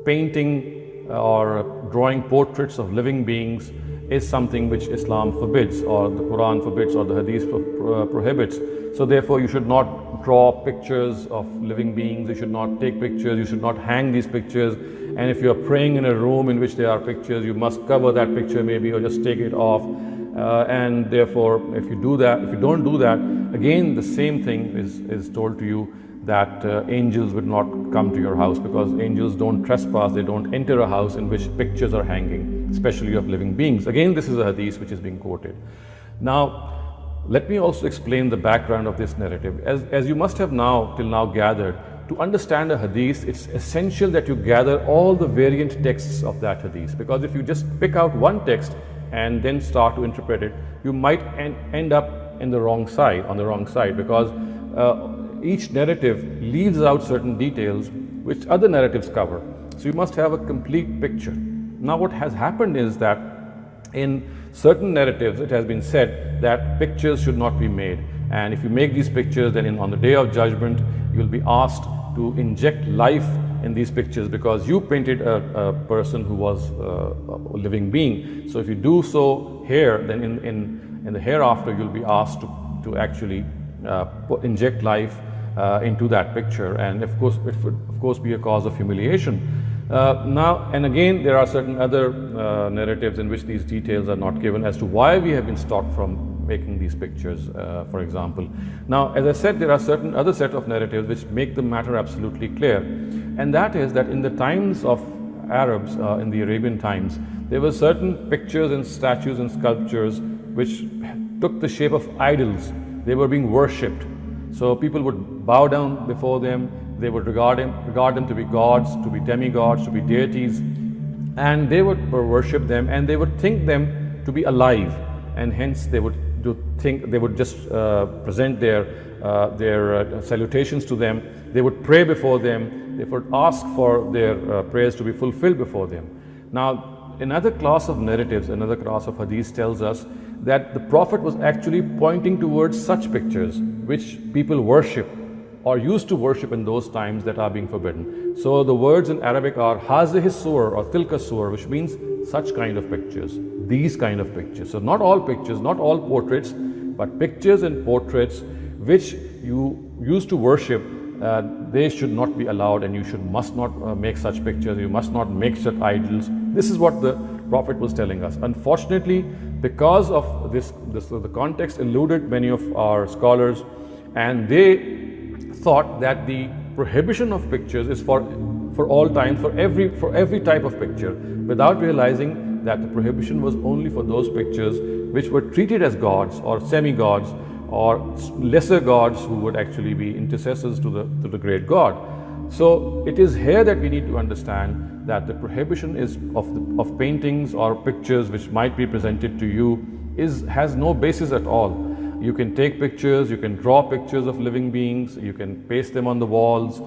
painting or drawing portraits of living beings is something which Islam forbids, or the Quran forbids, or the Hadith prohibits. So therefore you should not draw pictures of living beings, you should not take pictures, you should not hang these pictures, and if you are praying in a room in which there are pictures, you must cover that picture maybe, or just take it off. And therefore if you do that, if you don't do that, again the same thing is told to you, that angels would not come to your house, because angels don't trespass, they don't enter a house in which pictures are hanging, especially of living beings. Again, this is a hadith which is being quoted. Now, let me also explain the background of this narrative. As you must have till now gathered, to understand a hadith, it's essential that you gather all the variant texts of that hadith, because if you just pick out one text and then start to interpret it, you might end up on the wrong side, because each narrative leaves out certain details which other narratives cover. So you must have a complete picture. Now what has happened is that in certain narratives it has been said that pictures should not be made, and if you make these pictures, then on the day of judgment you will be asked to inject life in these pictures, because you painted a person who was a living being. So if you do so here, then in the hereafter you'll be asked to actually inject life into that picture, and of course it would of course be a cause of humiliation. Now and again, there are certain other narratives in which these details are not given as to why we have been stopped from making these pictures, for example. Now, as I said, there are certain other set of narratives which make the matter absolutely clear, and that is that in the times of Arabs, in the Arabian times, there were certain pictures and statues and sculptures which took the shape of idols. They were being worshipped. So people would bow down before them, they would regard them to be gods, to be demigods, to be deities, and they would worship them, and they would think them to be alive, and hence they would just present their salutations to them. They would pray before them, they would ask for their prayers to be fulfilled before them. Now, another class of narratives, another class of hadith tells us that the Prophet was actually pointing towards such pictures which people worship or used to worship in those times that are being forbidden. So the words in Arabic are hazihi sur or tilka sur, which means such kind of pictures, these kind of pictures. So not all pictures, not all portraits, but pictures and portraits which you used to worship, they should not be allowed, and you must not make such pictures, you must not make such idols. This is what the Prophet was telling us. Unfortunately, because of this the context eluded many of our scholars, and they thought that the prohibition of pictures is for all time, for every type of picture, without realizing that the prohibition was only for those pictures which were treated as gods or semi-gods or lesser gods who would actually be intercessors to the great God. So it is here that we need to understand that the prohibition is of paintings or pictures which might be presented to you has no basis at all. You can take pictures, you can draw pictures of living beings, you can paste them on the walls,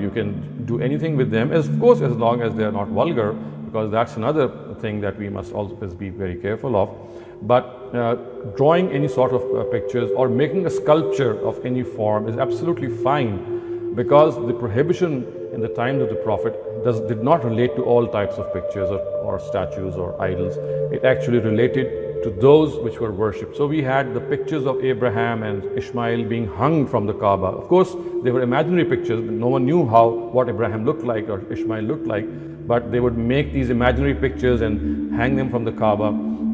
you can do anything with them, of course as long as they are not vulgar, because that's another thing that we must always be very careful of. But drawing any sort of pictures or making a sculpture of any form is absolutely fine, because the prohibition in the times of the Prophet did not relate to all types of pictures or statues or idols. It actually related to those which were worshipped. So we had the pictures of Abraham and Ishmael being hung from the Kaaba. Of course, they were imaginary pictures. No one knew what Abraham looked like or Ishmael looked like, but they would make these imaginary pictures and hang them from the Kaaba.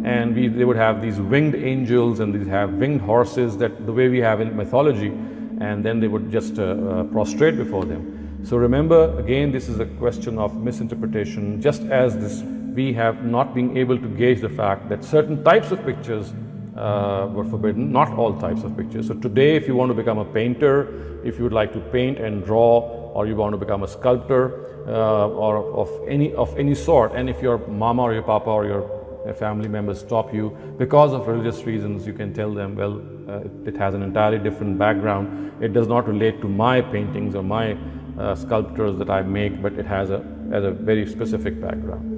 And they would have these winged angels, and these have winged horses, that the way we have in mythology, and then they would just prostrate before them. So remember, again, this is a question of misinterpretation, just as we have not been able to gauge the fact that certain types of pictures were forbidden, not all types of pictures. So today, if you want to become a painter, if you would like to paint and draw, or you want to become a sculptor or of any sort, and if your mama or your papa or your family members stop you because of religious reasons, you can tell them, well, it has an entirely different background. It does not relate to my paintings or my sculptures that I make, but it has a very specific background.